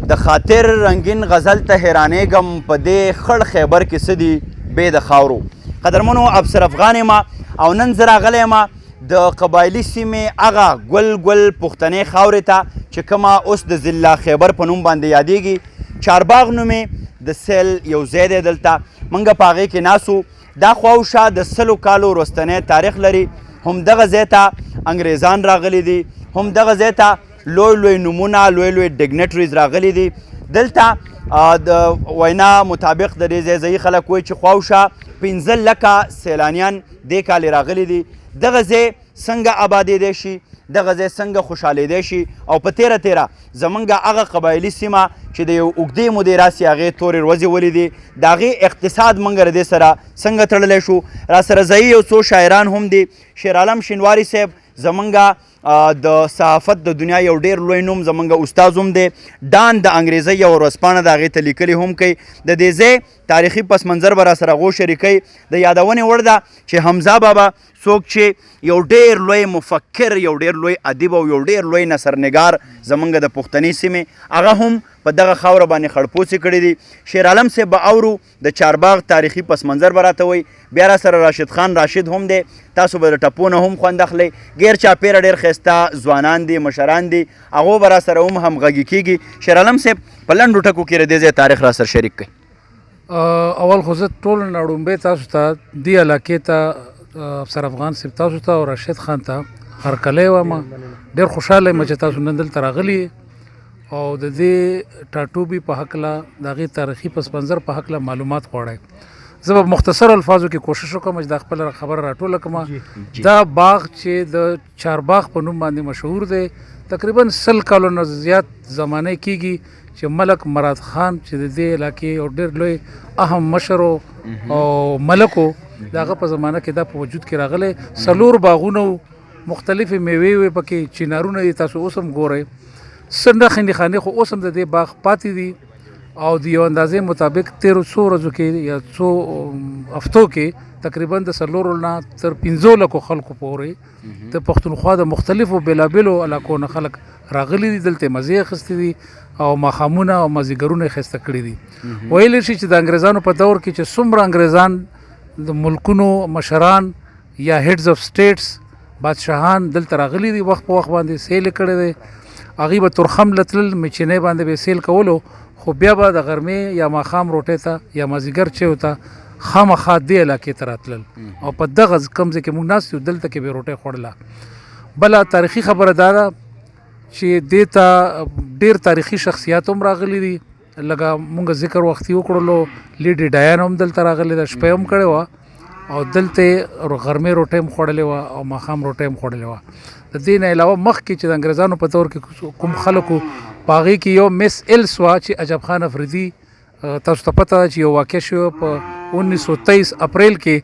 د خاطر رنگین غزل ته حیرانېږم په دې خړ خیبر کې څه دي بې د خاورو. قدرمنو افسر افغان یم او نن زه راغلی یم د قبایلي سیمې هغه ګل ګل پښتنې خاورې ته چې کومه اوس د ضلع خیبر په نوم باندې یادېږي. چارباغ نومې د سیل یو ځای دی. دلته موږ په هغې کې ناست وو. دا خواوشا د 100 کالو وروستنی تاریخ لري. همدغه ځای ته انګریزان راغلي دي، همدغه ځای ته لوی لوی نومونه، لوی لوی ډیګنیټریز راغلي دي. دلته د وینا مطابق د دې ځای ځایي خلک وایي چې خواوشا 15 لکه سیلانیان دې کال راغلي دي. دغه ځای څنګه آبادېدی شي، دغه ځای څنګه خوشحالېدی شي، او په تیره تیره زمونږ هغه قبایلي سیمه چې د یو اوږدې مودې راسې هغې تورې ورځې ولیدې، د هغې اقتصاد موږ له دې سره څنګه تړلی شو. را سره ځایي یو څو شاعران هم دي. شیرعالم شینواري صاحب زمونږ د صحافت د دنیا یو ډېر لوی نوم زمونږ استاد هم دی. ډان د انګریزۍ یو ورځپاڼه د هغې ته لیکلي هم کوي. د دې ځای تاریخي پس منظر به را سره غو شریکوي. د یادونې وړ ده چې حمزه بابا څوک چې یو ډېر لوی مفکر، یو ډېر لوی ادیب او یو ډېر لوی نثرنګار زمونږ د پښتنې سیمې، هغه هم په دغه خاوره باندې خړپوڅې کړي دي. شیرعالم صاحب به اورو د چارباغ تاریخي پس منظر به راته وایي. بیا را سره راشد خان راشد هم دی. تاسو به د ټپو نه هم خوند اخلئ. غیر چاپېره ډېر ښایسته ځوانان دي، مشران دي، هغو به را سره هم همغږي کېږي. شیرعالم صاحب په لنډو ټکو کې د دې ځای تاریخ را سره شریک کړئ. اول خو زه ټول نه وړومبی تاسو ته دې علاقې ته افسر افغان صاحب تاسو ته او راشد خان ته هرکلی وایم. ډېر خوشحاله یم چې تاسو نن دلته راغلي او د دې ټاټوبې په هکله د هغې تاریخي پس منظر په هکله معلومات غواړئ. زه به مختصر الفاظو کې کوشش وکړم چې دا خپله خبره راټوله کړم. دا باغ چې د چارباغ په نوم باندې مشهور دی، تقریبا 100 کالو نه زیات زمانه کېږي چې ملک مراد خان چې د دې علاقې یو ډېر لوی اهم مشر او ملک و، د هغه په زمانه کې دا په وجود کې راغلی. 4 باغونه مختلفې میوې وې پکې، چینارونه دي، تاسو اوس هم ګورئ. څه نښې نښانې خو اوس هم د دې باغ پاتې دي او د یو اندازې مطابق 1300 ورځو کې یا 100 هفتو کې تقریبا د 4 نه تر 15 لکو خلکو پورې د پښتونخوا د مختلفو بېلابېلو علاقو نه خلک راغلي دي. دلته مزې اخیستې دي او ماښامونه او مازدیګرونه یې ښایسته کړي دي. ویلی شي چې د انګریزانو په دور کې چې څومره انګریزان د ملکونو مشران یا هیډز اف سټیټس بادشاهان دلته راغلي دي، وخت په وخت باندې سیل یې کړی دی. هغوی به تورخم له تلل، میچنۍ باندې به سیل کولو، خو بیا به د غرمې یا ماښام روټۍ ته یا مازدیګر چیو ته خامخا دې علاقې ته راتلل او په دغه کوم ځای کې موږ ناست یو، دلته کې به روټۍ خوړله. بله تاریخي خبره دا ده چې دې ته ډېر تاریخي شخصیات هم راغلي دي. لکه موږ ذکر وختي وکړلو، لیډي ډایان هم دلته راغلې ده، شپه هم کړې وه او دلته غرمې روټۍ هم خوړلې وه او ماښام روټۍ هم خوړلې وه. د دې نه علاوه مخکې چې د انګریزانو په دور کې کوم خلکو په هغې کې یو مس ایلس وه چې عجب خان افریدي، تاسو ته پته ده چې یو واقع شوی په 1923 اپریل کې،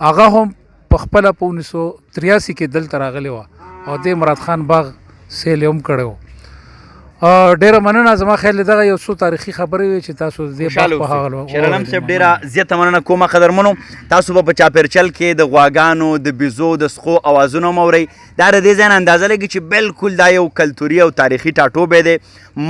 هغه هم په خپله په 1983 کې دلته راغلې وه او دې مراد خان باغ سیل هم کړی و. ډېره مننه. زما خیال دی دغه یو څو تاریخي خبرې وې چې تاسو د دې باغ په هغه شیرعالم صاحب ډېره زیاته مننه کومه. قدرمنو تاسو به په چاپېرچل کې د غواګانو، د بیزو، د سخو اوازونه هم اورئ. دا د دې ځای نه اندازه لګي چې بالکل دا یو کلتوري او تاریخي ټاټوبی دی.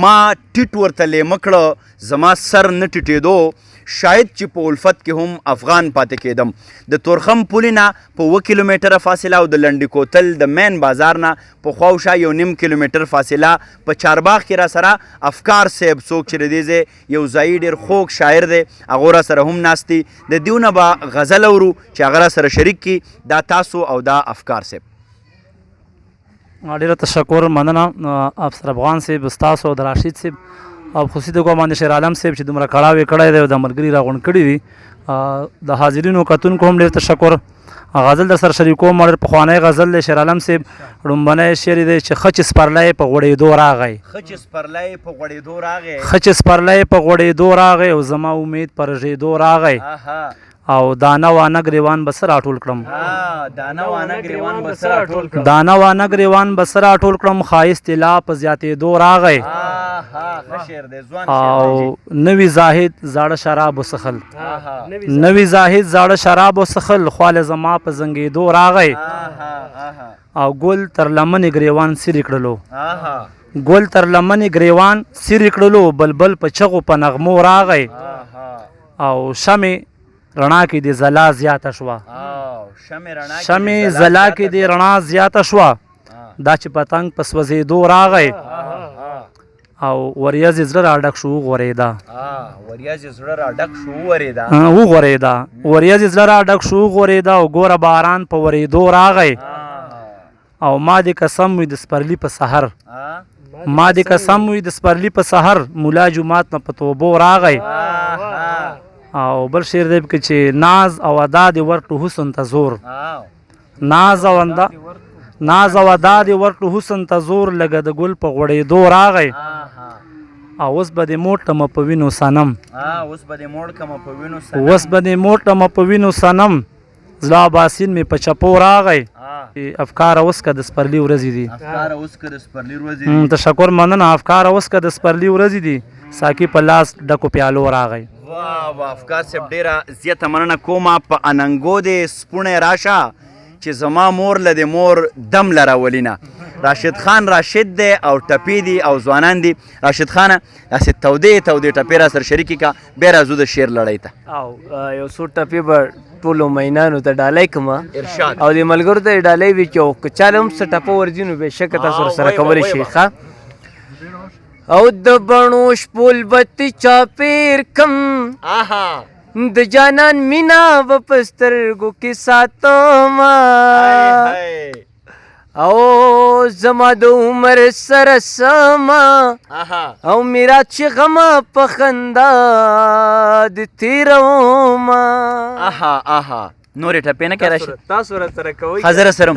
ما ټیټ ورته لیمه کړه، زما سر نه ټیټېدو، شاید چې په الفت کې هم افغان پاتې کېدم. د تورخم پولې نه په 2 کیلومتره فاصله او د لنډي کوتل د مین بازار نه په خواوشا 1.5 کیلومتر فاصله په چارباغ کې را سره افکار صاحب څوک چې د دې ځای یو ځایي ډېر خوږ شاعر دی، هغو را سره هم ناست دي. د دیو نه به غزل اورو چې هغه را سره شریک کړي. دا تاسو او دا افکار صاحب. ډېره تشکر، مننه افسر افغان صاحب، ستاسو او د راشد صاحب او خصوصي د ګومان د شیرعالم صاحب چې دومره کړاوې کړی دی او د ملګري راغونډ کړي دي. د حاضرینو کتونکو هم ډېر تشکر. غزل در سره شریکوم، ډېر پخوانی غزل دی شیرعالم صاحب. لومبنی شعر دی چې ښه چې سپرلی په غوړېدو راغی، ښه چې سپرلی په غوړېدو راغی، ښه چې سپرلی په غوړېدو راغی او زما امید په رژېدو راغی او دانه وانه ګریوان به څه راټول کړم، دانه وانه ګریوان به څه راټول کړم، دانه وانه ګریوان به څه راټول کړم، ښایست یې لا په زیاتېدو راغی او نوي زاهد زاړه شراب وڅښل، نوي زاهد زاړه شراب وڅښل، خواله زما په زنګېدو راغی او ګل تر لمنې ګریوان څیرې کړلو، ګل تر لمنې ګریوان سیرې کړلو بلبل په چغو په نغمو راغی او شمې رڼا کې د ځلا زیاته شوه شمې ځلا کې د رڼا زیاته شوه دا چې پتنګ په سوځېدو راغی او وریځې زړه را ډک شو وغورېده وریځې زړه را ډک شو وغورېده او ګوره باران په ورېدو راغی او ما دې قسم وي د سپرلي په سحر مولا جومات نه په توبو راغی او بل شعر دی پکې چې ناز او ادا دې ورکړو حسن ته زور ناز او ادا دې ورکړو حسن ته زور لکه د ګل په غوړېدو راغی او اوس به دې موټمه په وینو صنم زړه اباسین مې په چپو راغی افکار اوس که د سپرلي ورځې دي تشکر مننه افکار اوس که د سپرلي ورځې دي ساقي په لاس ډکو پیالو راغی افکار صاحب ډېره زیاته مننه کومه په اننګو دې سپوڼی راشه چې زما مور له د مور دم لراولینه راشد خان راشد دی او ټپې دي او ځوانان دي راشد خانه داسې تودې ټپې را سره شریکې که بیا راځو د شعر لړۍ ته او یو څو ټپې به ټولو مینانو ته ډالۍ کړم او د ملګرو ته یې ډالۍ وي چې که چاله هم څه ټپه ورځي نو بېشکه تاسو ورسره کولی شئ ښه او د بڼو شپول بتې چاپېر کم د جانان مینا به په سترګو کې ساتمه او زما د عمر سره سمه او میرات چې غمه په خندا د تېرومه نورې ټپې نه کوې راشد تاسو راسره کوئ حاضره سره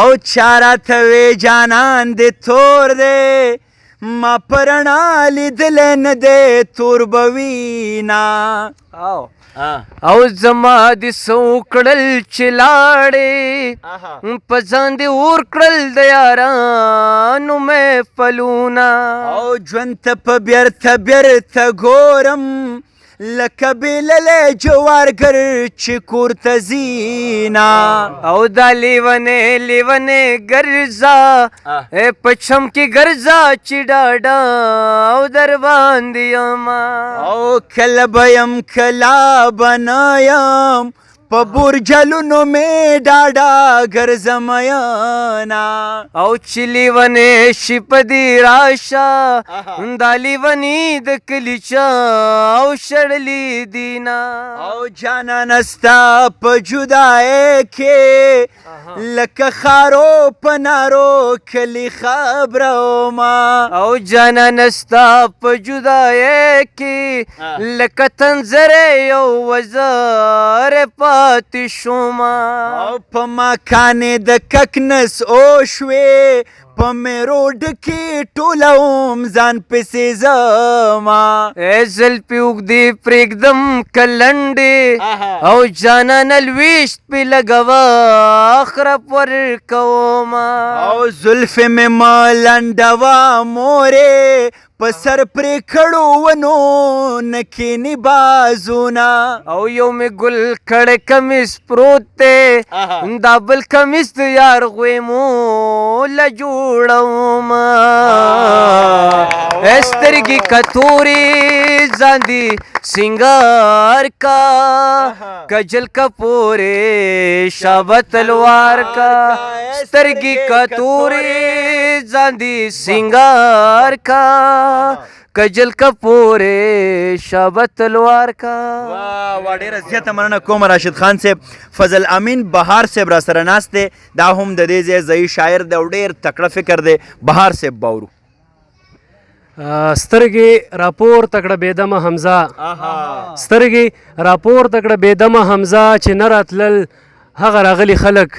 او چا راته وې جانان دې تور دی ما په رڼا لیدلی نه دی تور به وینا او زما دې څه وکړل چې لاړې په ځان دې اور کړل د یارانو محفلونه او ژوند ته په بیرته ګورم لکه بیللی جوارګر چې کور ته ځینا او دا لیونې ګرځه په چم کې ګرځه چې ډاډه او در باندې یمه او کله به یم کله به نه یم په برجلونو مې ډاډه ګرځم یانا او چې لیونې شي په دې راشه دا لیونې د کلي چا او شړلي دینا او جانانه ستا په جدایۍ کې لکه خارو په نارو کلي خبره ومه او جانانه ستا په جدایۍ کې لکه تنظرې یو وزر پاتې شومه او په مکانې د ککنس اوشوې په میروډ کې ټولوم ځان پسې زما زلفې اوږدې پرېږدم که لنډې او جانانه لویشت پې لګوه اخرب ورکومه او زلفې مې مه لنډوه مورې په سر پرې کړو ونو نه کښېني بازونه او یو مې ګل کړی کمیس پروت دی دا بل کمیس د یار غویمو له جوړومه سترګې کتورې ځان دې سینګار کا کجل کا پورې شابه تلوار کا سترګې کتورې ځان دې سینګار کا کجل کا پورې شابه تلوار کا وا ډېره زیاته مننه کوم راشد خان صاحب فضل امین بهار صاحب را سره ناست دی دا هم د دې ځای ځایي شاعر دی او ډېر تکړه فکر دی بهار صاحب باورو سترګې راپورته کړه بېدمه حمزه سترګې راپورته کړه بېدمه حمزه چې نه راتلل هغه راغلي خلک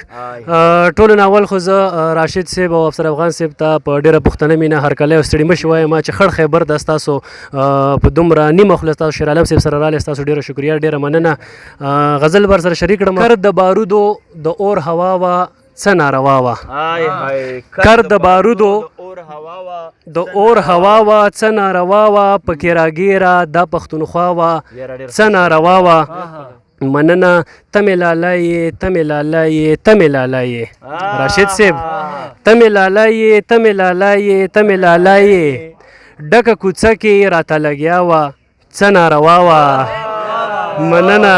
ټولو نه اول خو زه راشد صاحب او افسر افغان صاحب ته په ډېره پښتنه مینه هرکلی او ستړي مشي وایم چې خړ خیبر ته ستاسو په دومره نیمه خوله ستاسو شیر عالم صاحب سره رالی ستاسو ډېره شکریه ډېره مننه غزل ور سره شریک کړم کر د بارودو د اور هوا وه څه ناروا وه کر د بارودو د اور هوا وه څه ناروا وه پکې راګیره دا پښتونخوا وه څه ناروا وه مننه تمې لالا یې تمې لالا یې تمې لالا یې راشد صاحب تمې لالا یې تمې لالا یې تمې لالا یې ډکه کوڅه کې راته لګیا وه څه ناروا وه مننه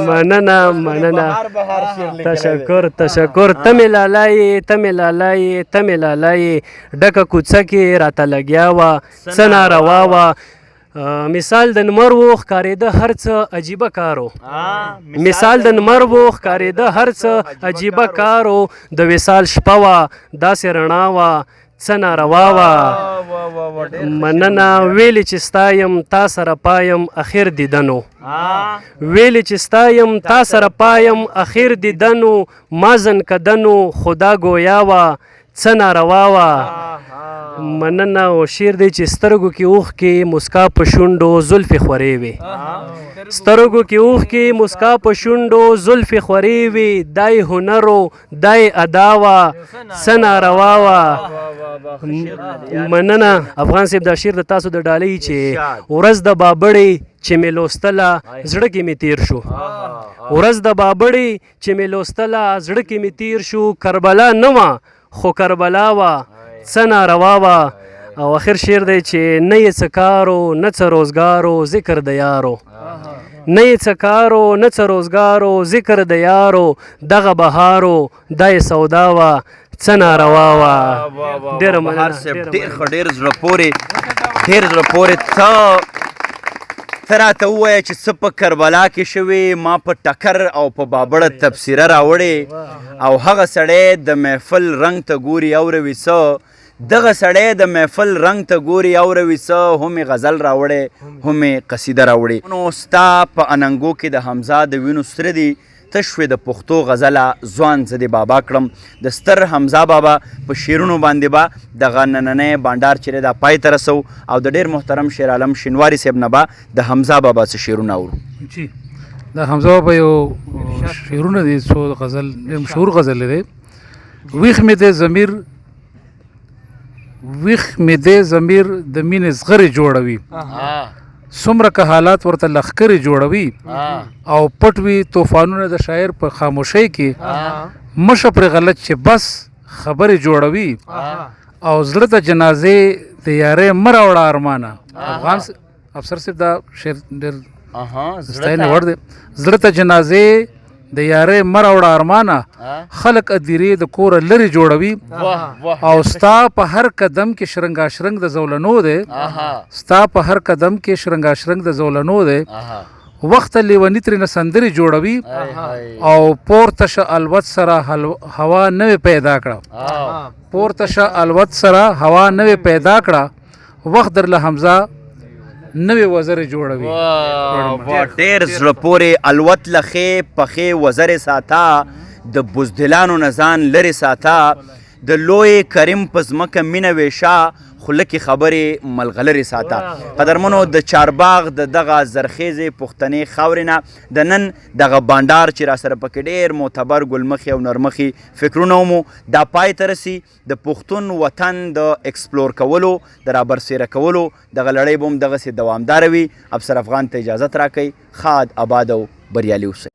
مننه مننه تشکر تشکر تمې لالا یې تمې لالا یې تمې لالا یې ډکه کوڅه کې راته لګیا وه څه ناروا وه مثال د نمر و ښکارېده هر څه عجیبه کارو مثال د نمر و ښکارېده هر څه عجیبه کارو د وصال شپه وه داسې رڼا وه څه ناروا وه مننه ویلې چې ستا یم تا سره پایم اخر دیدنو ویلې چې ستا یم تا سره پایم اخر دیدنو ما زن کدنو خدا گویا وه څه ناروا وه مننه او شعر دی چې سترګو کې اوښکې مسکا په شونډو زلفې خورې وې سترګو کې اوښکې مسکا په شونډو زلفې خورې وې دای هنرو دای ادا وه څه ناروا وه مننه افغان صاحب دا شعر د تاسو د ډالۍ چې ورځ د بابړې چې مې لوستله زړه کې مې تیر شو ورځ د بابړې چې مې لوستله زړه کې مې تیر شو کربلا نه وه خو کربلا وه څه ناروا وه او اخر شعر دی چې نه یې څه کارو نه څه روزګارو ذکر د یارو نه یې څه کارو نه څه روزګارو ذکر د یارو دغه بهارو دا یې سودا وه څه ناروا وه ډېره مننه ډېر ښه ډېر زړه پورې ډېر زړه پورې ته راته ووایه چې څه په کربلا کې شوې ما په ټکر او په بابړه تبصره راوړې او هغه سړی د محفل رنګ ته ګوري اوروي څه دغه سړی د محفل رنګ ته ګوري اوروي څه هم یې غزل راوړی هم یې قصیده راوړې نو ستا په اننګو کې د حمزه د وینو سره دي ته شوې د پښتو غزله ځوان زه دې بابا کړم د ستر حمزه بابا په شعرونو باندې به دغه نننی بانډار چې دی دا پای ته رسو او د ډېر محترم شیر عالم شینواري صاحب نه به د حمزه بابا څه شعرونه اورو جی د حمزه بابا یو شعرونه دي څو غزل مشهور غزل دی ویښ مې دی ضمیر ویښ مې دی ضمیر د مینې زغرې جوړوي څومره که حالات ورته لښکرې جوړوي او پټ وي طوفانونه د شاعر په خاموشۍ کې مشه پرې غلط چې بس خبرې جوړوي او زړه ته جنازې د یارۍ مه راوړه ارمانه افغان افسر صاحب دا شعر ډېر ستاینې وړ دی زړه ته جنازې د یارۍ مه راوړه ارمانه خلک ادیرې د کوره لرې جوړوي او ستا په هر قدم کې شرنګاشرنګ د زولنو دی ستا په هر قدم کې شرنګاشرنګ د زولنو دی وخت لیوني ترېنه سندرې جوړوي او پورته شه الوت سره هوا نوې پیدا کړه پورته شه الوت سره هوا نوې پیدا کړه وخت درله حمزه نوې وزرې جوړوي ډېر زړه پورې الوت له ښې پښې وزرې ساته د بزدلانو نه ځان لرې ساته د لوی کریم په ځمکه مینه ویشه خوله کې خبرې ملغلرې ساته قدرمنو د چارباغ د دغه زرخیزې پښتنې خاورې نه د نن دغه بانډار چې راسره پکې ډېر معتبر ګلمخي او نرمخي فکرونه مو دا پای ته رسي د پښتون وطن د ایکسپلور کولو د رابرسېره کولو دغه لړۍ به هم دغسې دوامداره وي افسر افغان ته اجازت راکوئ ښاد آباد او بریالي اوسئ